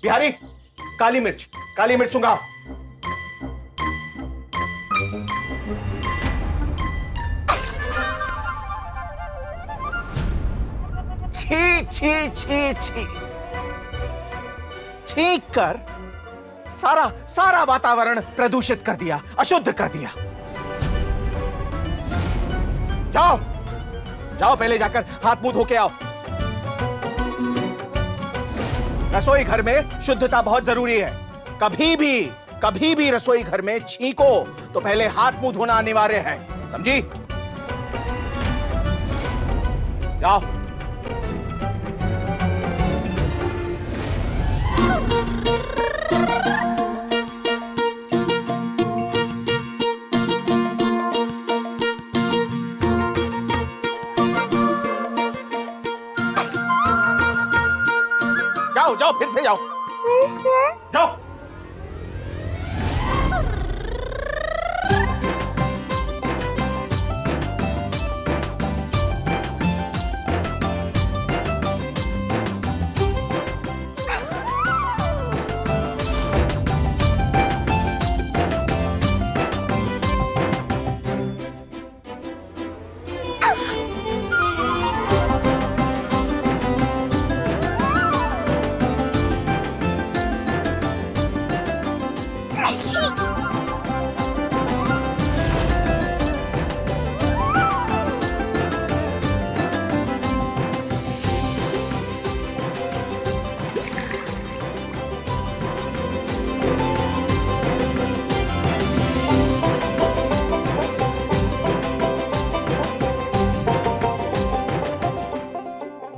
बिहारी, काली मिर्च सुंघाओ। छी छी छी छी, छींक कर सारा वातावरण प्रदूषित कर दिया, अशुद्ध कर दिया। जाओ जाओ, पहले जाकर हाथ मुंह धो के आओ। रसोई घर में शुद्धता बहुत जरूरी है। कभी भी रसोई घर में छींको तो पहले हाथ मुंह धोना अनिवार्य है, समझी? जाओ। जाओ, फिर से जाओ। जाओ।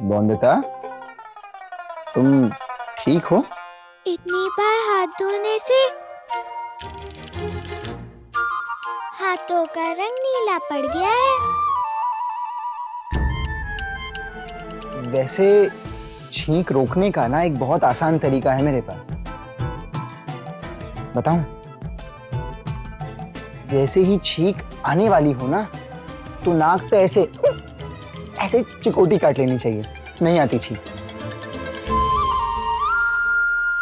बोंदिता, तुम ठीक हो? इतनी बार हाथ धोने से हाथों का रंग नीला पड़ गया है। वैसे छींक रोकने का ना एक बहुत आसान तरीका है मेरे पास, बताऊं? जैसे ही छींक आने वाली हो ना, तो नाक पे ऐसे चिकोटी काट लेनी चाहिए, नहीं आती छींक।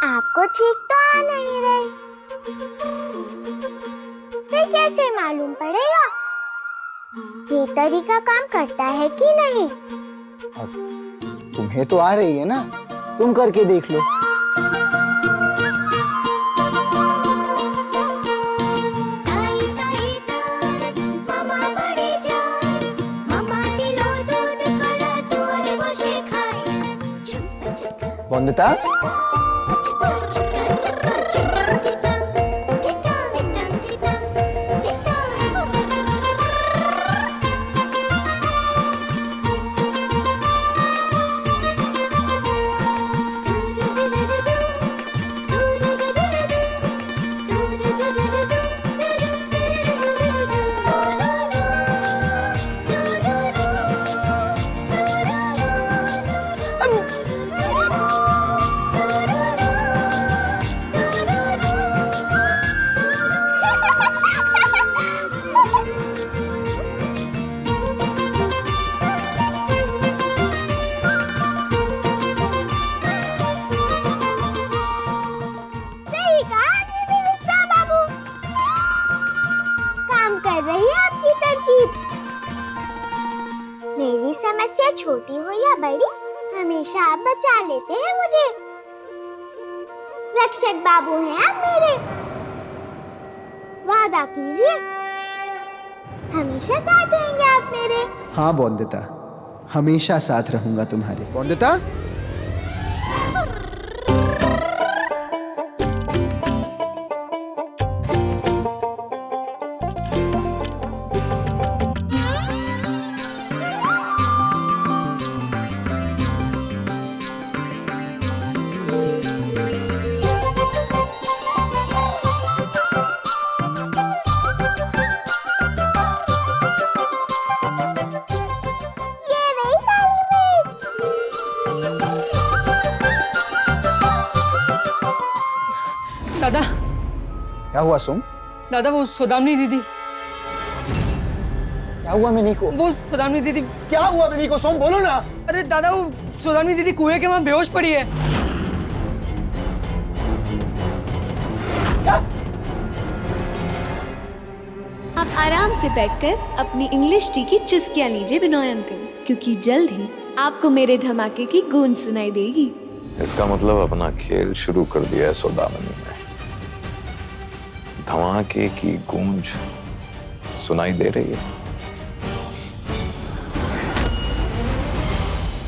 आपको छींक तो आ नहीं रही, फिर कैसे मालूम पड़ेगा ये तरीका काम करता है कि नहीं? तुम्हें तो आ रही है ना, तुम करके देख लो। बोंदिता, मेरी समस्या छोटी हो या बड़ी, हमेशा आप बचा लेते हैं मुझे। रक्षक बाबू हैं आप मेरे। वादा कीजिए, हमेशा साथ देंगे आप मेरे। हाँ बोंदिता, हमेशा साथ रहूंगा तुम्हारे। बोंदिता, दादा, क्या हुआ सोम? दादा वो सौदामिनी दीदी। क्या हुआ मिनी को? वो सौदामिनी दीदी। क्या हुआ मिनी को सोम, बोलो ना। अरे दादा वो सौदामिनी दीदी कुएं के वहां बेहोश पड़ी है। आराम से बैठकर अपनी इंग्लिश टी की चुस्कियां लीजिए बिनोय अंकल, क्योंकि जल्द ही आपको मेरे धमाके की गूंज सुनाई देगी। इसका मतलब अपना खेल शुरू कर दिया है सौदामिनी ने। धमाके की गूंज सुनाई दे रही है।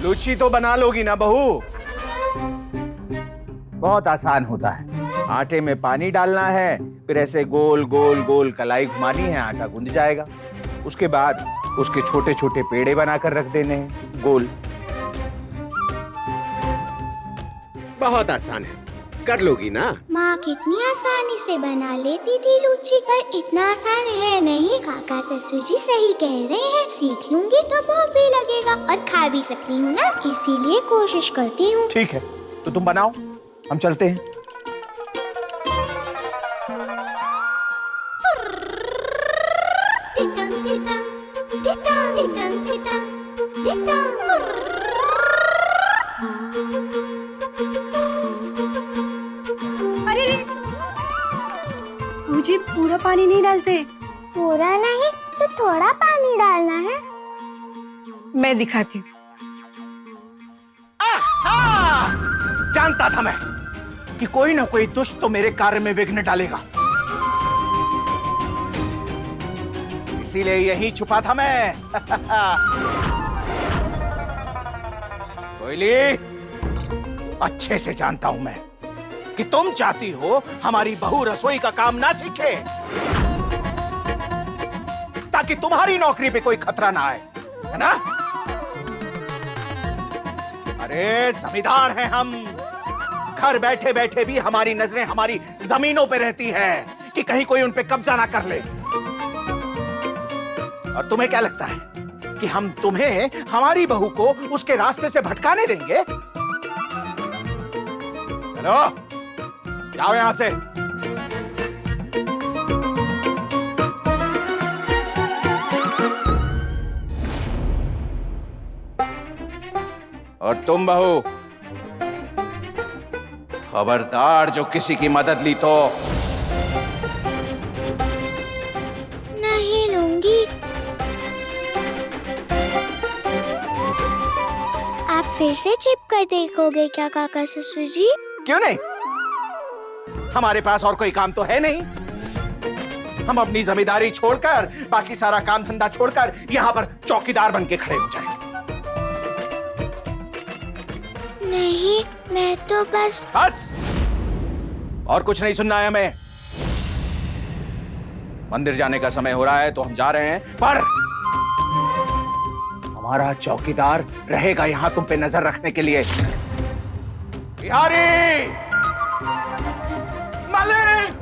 लूची तो बना लोगी ना बहू? बहुत आसान होता है। आटे में पानी डालना है, फिर ऐसे गोल गोल गोल कलाई घुमानी है, आटा गूंद जाएगा। उसके बाद उसके छोटे छोटे पेड़े बनाकर रख देने हैं गोल। बहुत आसान है, कर लोगी ना? माँ कितनी आसानी से बना लेती थी लूची, पर इतना आसान है नहीं। काका ससुर जी सही कह रहे हैं, सीख लूंगी तो भूख भी लगेगा और खा भी सकती हूँ ना, इसीलिए कोशिश करती हूँ। ठीक है, तो तुम बनाओ, हम चलते हैं। मुझे पूरा पानी नहीं डालते। पूरा नहीं तो थोड़ा पानी डालना है। मैं दिखाती हूँ। जानता था मैं कि कोई ना कोई दुष्ट तो मेरे कार्य में विघ्न डालेगा, इसीलिए यहीं छुपा था मैं। कोयली, अच्छे से जानता हूं मैं कि तुम चाहती हो हमारी बहू रसोई का काम ना सीखे, ताकि तुम्हारी नौकरी पे कोई खतरा ना आए, है ना? अरे जमींदार हैं हम, घर बैठे बैठे भी हमारी नजरें हमारी जमीनों पे रहती हैं कि कहीं कोई उन पे कब्जा ना कर ले। और तुम्हें क्या लगता है कि हम तुम्हें, हमारी बहू को उसके रास्ते से भटकाने देंगे? चलो जाओ यहां से। और तुम बहू, खबरदार जो किसी की मदद ली तो। नहीं लूंगी। आप फिर से चिप कर देखोगे क्या काका ससुर जी? क्यों नहीं? हमारे पास और कोई काम तो है नहीं। हम अपनी जमींदारी छोड़कर, बाकी सारा काम धंधा छोड़कर यहाँ पर चौकीदार बन के खड़े हो जाएं। नहीं, मैं तो बस और कुछ नहीं सुनना है हमें। मंदिर जाने का समय हो रहा है तो हम जा रहे हैं, पर हमारा चौकीदार रहेगा यहां तुम पे नजर रखने के लिए। बिहारी, मालिक,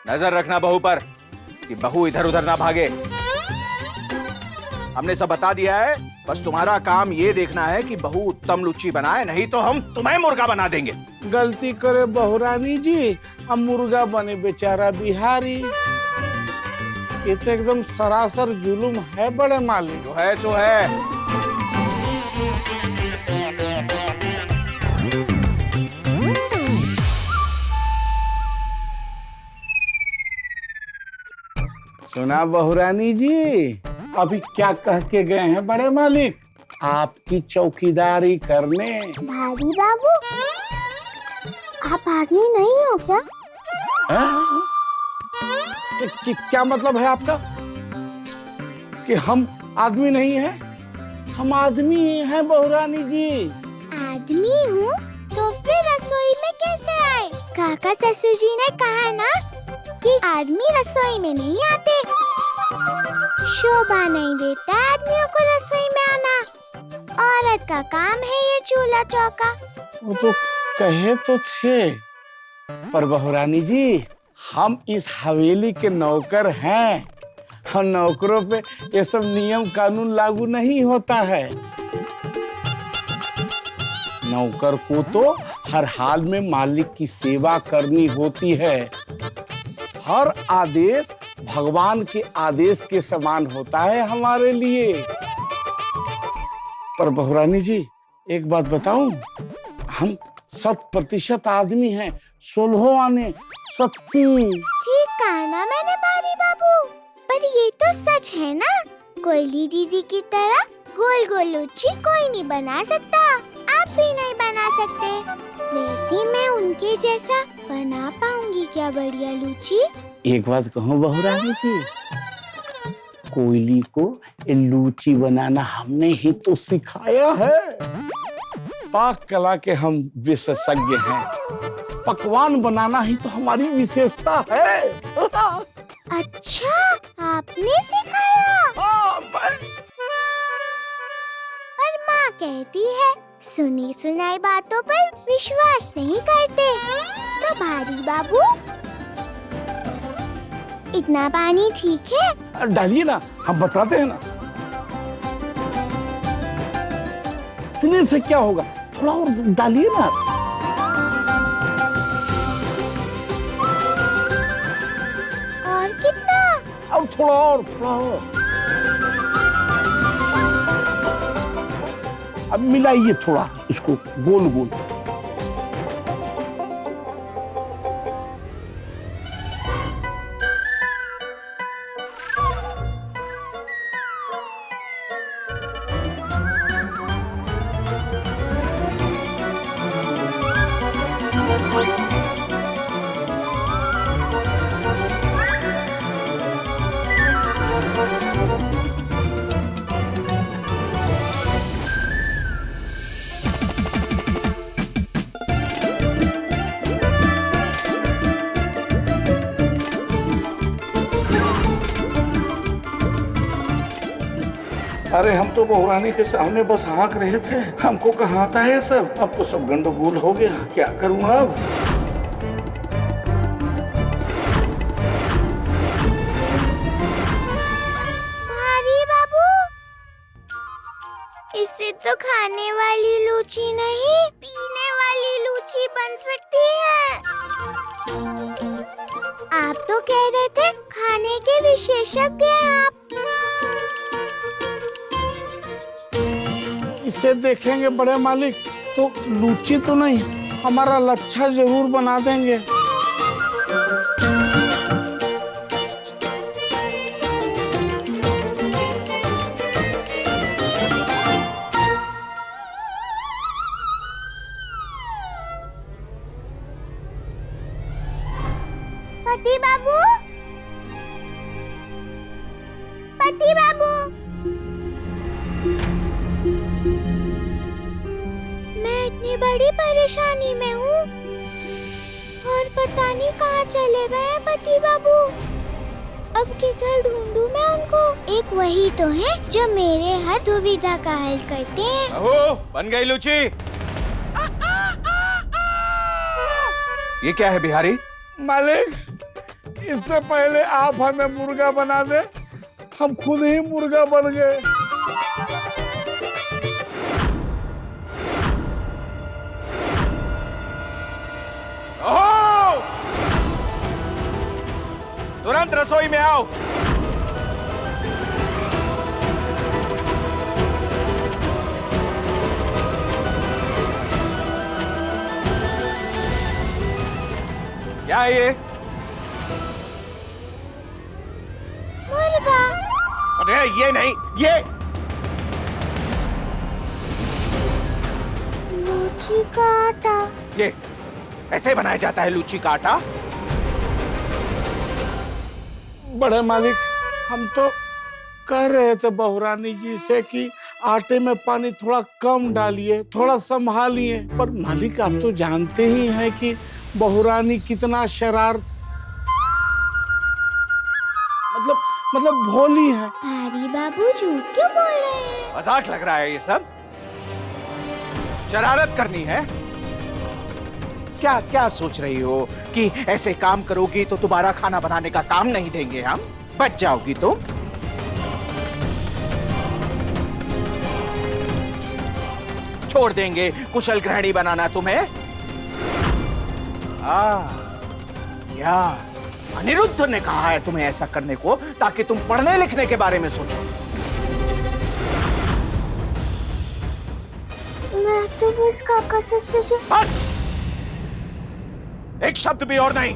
नजर रखना बहू पर कि बहू इधर उधर ना भागे। हमने सब बता दिया है, बस तुम्हारा काम ये देखना है कि बहू उत्तम लुच्ची बनाए, नहीं तो हम तुम्हें मुर्गा बना देंगे। गलती करे बहुरानी जी, अब मुर्गा बने बेचारा बिहारी। ये तो एकदम सरासर जुलुम है बड़े मालिक। जो है सो है। सुना बहुरानी जी, अभी क्या कह के गए हैं बड़े मालिक? आपकी चौकीदारी करने। भारी बाबू, आप आदमी नहीं हो क्या? क्या मतलब है आपका कि हम आदमी नहीं हैं? हम आदमी हैं बहुरानी जी। आदमी हूँ तो फिर रसोई में कैसे आए? काका ससुर जी ने कहा ना कि आदमी रसोई में नहीं आते। शोभा नहीं देता आदमियों को रसोई में आना। औरत का काम है ये चूल्हा चौका। वो तो कहे तो थे, पर बहुरानी जी हम इस हवेली के नौकर हैं। हम नौकरों पे ये सब नियम कानून लागू नहीं होता है। नौकर को तो हर हाल में मालिक की सेवा करनी होती है। हर आदेश भगवान के आदेश के समान होता है हमारे लिए। पर बहुरानी जी एक बात बताऊं, हम 100% आदमी हैं, 16 आने 70। ठीक कहा ना मैंने भारी पर ये तो सच है ना, कोयली दीदी की तरह गोल गोल लूची कोई नहीं बना सकता, आप भी नहीं बना सकते। वैसे मैं उनके जैसा बना पाऊंगी क्या बढ़िया लूची? एक बात कहूँ बहुरानी जी, कोयली को लूची बनाना हमने ही तो सिखाया है। पाक कला के हम विशेषज्ञ हैं, पकवान बनाना ही तो हमारी विशेषता है। अच्छा, आपने सिखाया? हाँ, पर माँ कहती है सुनी सुनाई बातों पर विश्वास नहीं करते। तो भारी बाबू, इतना पानी ठीक है? डालिए ना, हम बताते हैं ना। इतने से क्या होगा, थोड़ा और डालिए ना। और कितना? और थोड़ा और। अब मिलाइए थोड़ा इसको गोल गोल। अरे हम तो बहुरानी के सामने बस हाँक रहे थे, हमको कहाँ आता है सब। अब तो सब गंडगोल हो गया, क्या करूँ अब। भारी बाबू, इससे तो खाने वाली लूची नहीं, पीने वाली लूची बन सकती है। आप तो कह रहे थे खाने के विशेषज्ञ हैं आप। इसे देखेंगे बड़े मालिक तो लूची तो नहीं, हमारा लच्छा जरूर बना देंगे। पति बाबू, पति बाबू, मैं इतनी बड़ी परेशानी में हूँ और पता नहीं कहाँ चले गए पति बाबू। अब किधर ढूंढूं मैं उनको? एक वही तो है जो मेरे हर दुविधा का हल करते हैं। अहो, बन गई लूची। ये क्या है बिहारी? मालिक, इससे पहले आप हमें मुर्गा बना दे, हम खुद ही मुर्गा बन गए। ओहो! तुरंत रसोई में आओ। क्या है ये? मुर्गा। अरे ये नहीं, ये लूची का आटा। ये ऐसे बनाया जाता है लूची का आटा? बड़े मालिक, हम तो कह रहे थे बहुरानी जी से कि आटे में पानी थोड़ा कम डालिए, थोड़ा संभालिए, पर मालिक आप तो जानते ही हैं कि बहुरानी कितना शरारत, मतलब भोली है। भारी बाबू झूठ क्यों बोल रहे हैं? मजाक लग रहा है ये सब? शरारत करनी है? क्या क्या सोच रही हो कि ऐसे काम करोगी तो तुम्हारा खाना बनाने का काम नहीं देंगे हम? बच जाओगी तो? छोड़ देंगे कुशल गृहिणी बनाना तुम्हें? या अनिरुद्ध ने कहा है तुम्हें ऐसा करने को ताकि तुम पढ़ने लिखने के बारे में सोचो। मैं तो बस काका से सोचे। बस! एक शब्द भी और नहीं।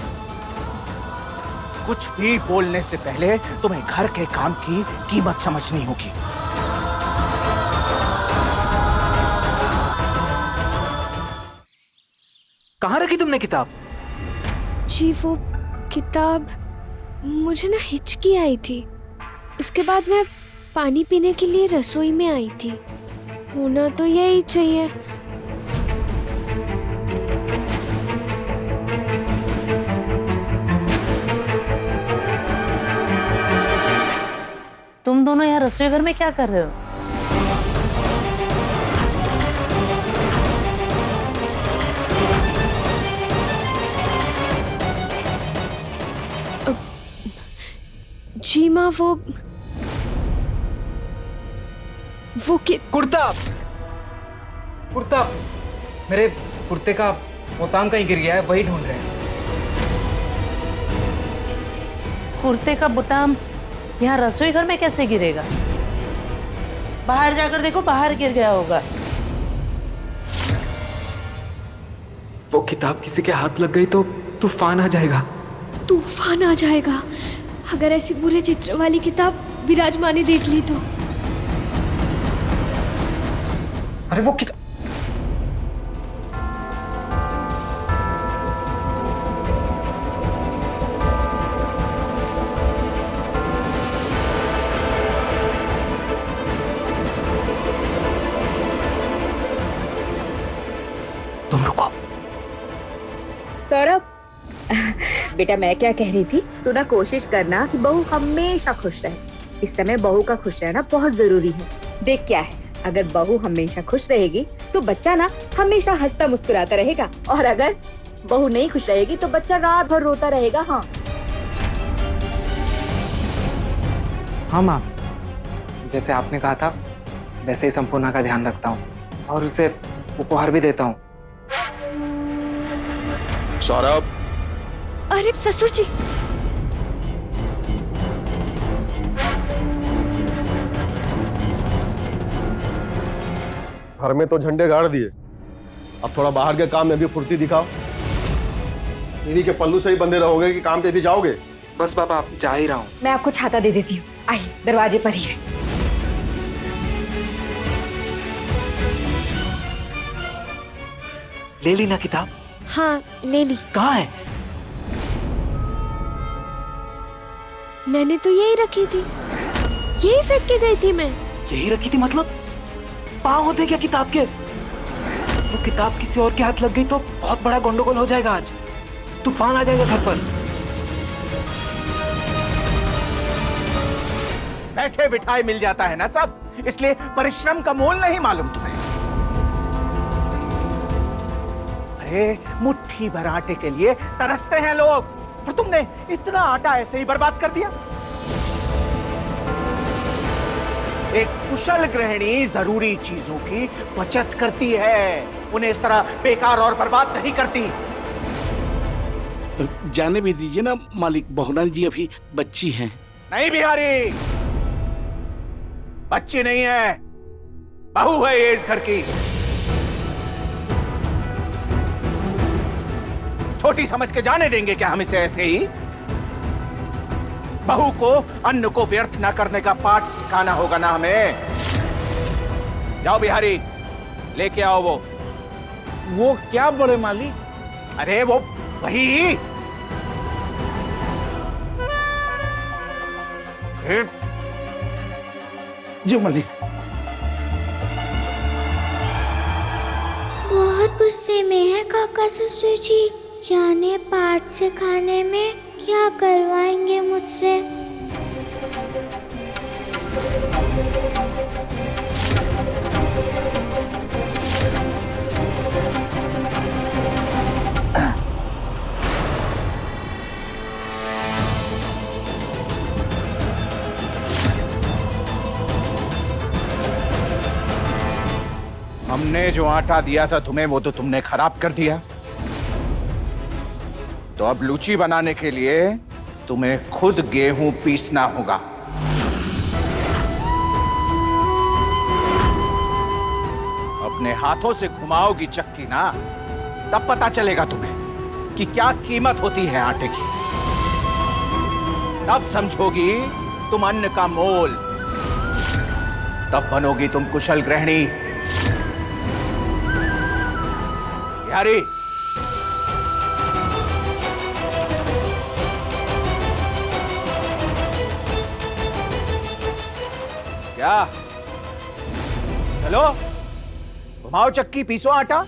कुछ भी बोलने से पहले तुम्हें घर के काम की कीमत समझनी होगी। कहाँ रखी तुमने किताब? जी वो किताब मुझे ना हिचकी आई थी। उसके बाद मैं पानी पीने के लिए रसोई में आई थी। होना तो यही चाहिए। तुम दोनों यहाँ रसोई घर में क्या कर रहे हो? जी माँ वो कुर्ता मेरे कुर्ते का बोताम कहीं गिर गया है, वही ढूंढ रहे हैं। कुर्ते का बुटाम यहाँ रसोई घर में कैसे गिरेगा? बाहर जाकर देखो, बाहर गिर गया होगा। वो किताब किसी के हाथ लग गई तो तूफान आ जाएगा। तूफान आ जाएगा? अगर ऐसी बुरे चित्र वाली किताब विराजमान ने देख ली तो? अरे वो किताब तुम रुको। सौरभ बेटा, मैं क्या कह रही थी, तू ना कोशिश करना कि बहू हमेशा खुश रहे। इस समय बहू का खुश रहना बहुत जरूरी है। देख क्या है, अगर बहू हमेशा खुश रहेगी तो बच्चा ना हमेशा हंसता मुस्कुराता रहेगा, और अगर बहू नहीं खुश रहेगी तो बच्चा रात भर रोता रहेगा। हाँ माँ, जैसे आपने कहा था वैसे ही संपूर्णा का ध्यान रखता हूँ और उसे उपहार भी देता हूँ। सौरभ, अरे ससुर जी, घर में तो झंडे गाड़ दिए, अब थोड़ा बाहर के काम में भी फुर्ती दिखाओ। टीवी के पल्लू से ही बंधे रहोगे कि काम पे भी जाओगे? बस बाबा, जा ही रहा हूँ। मैं आपको छाता दे देती हूँ, आइए, दरवाजे पर ही है। ले ली ना किताब? हाँ ले ली। कहाँ है? मैंने तो यही रखी थी, यही फेंक के गई थी मैं। यही रखी थी मतलब? पाँव होते क्या किताब के? वो किताब किसी और के हाथ लग गई तो बहुत बड़ा गंडगोल हो जाएगा। आज तूफान आ जाएगा घर पर। बैठे बिठाए मिल जाता है ना सब, इसलिए परिश्रम का मोल नहीं मालूम तुम्हें। अरे मुट्ठी भर आटे के लिए तरसते हैं लोग, और तुमने इतना आटा ऐसे ही बर्बाद कर दिया। एक कुशल गृहिणी जरूरी चीजों की बचत करती है, उन्हें इस तरह बेकार और बर्बाद नहीं करती। जाने भी दीजिए ना मालिक, बहुरानी जी अभी बच्ची हैं। नहीं बिहारी, बच्ची नहीं है, बहू है ये इस घर की। छोटी समझ के जाने देंगे क्या हम इसे ऐसे ही? बहू को अन्न को व्यर्थ न करने का पाठ सिखाना होगा ना हमें। जाओ बिहारी, लेके आओ वो क्या बड़े मालिक? अरे वो वही। जो मालिक। बहुत गुस्से में है काका ससुर जी, जाने पाठ सिखाने में क्या करवाएंगे मुझसे। हमने जो आटा दिया था तुम्हें वो तो तुमने खराब कर दिया, तो अब लूची बनाने के लिए तुम्हें खुद गेहूं पीसना होगा। अपने हाथों से घुमाओगी चक्की ना, तब पता चलेगा तुम्हें कि क्या कीमत होती है आटे की। तब समझोगी तुम अन्न का मोल, तब बनोगी तुम कुशल गृहिणी। बिहारी, क्या? चलो घुमाओ चक्की, पीसो आटा।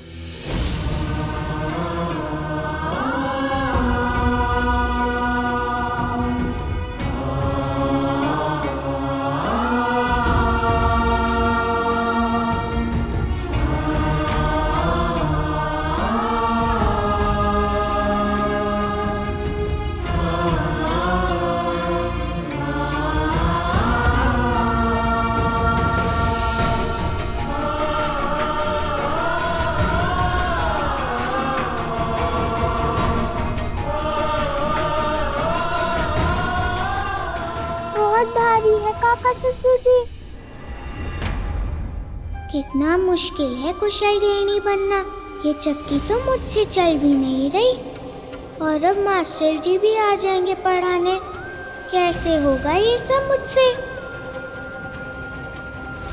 भारी है काका ससुर जी। कितना मुश्किल है कुशल गृहिणी बनना। ये चक्की तो मुझसे चल भी नहीं रही, और अब मास्टर जी भी आ जाएंगे पढ़ाने। कैसे होगा ये सब मुझसे?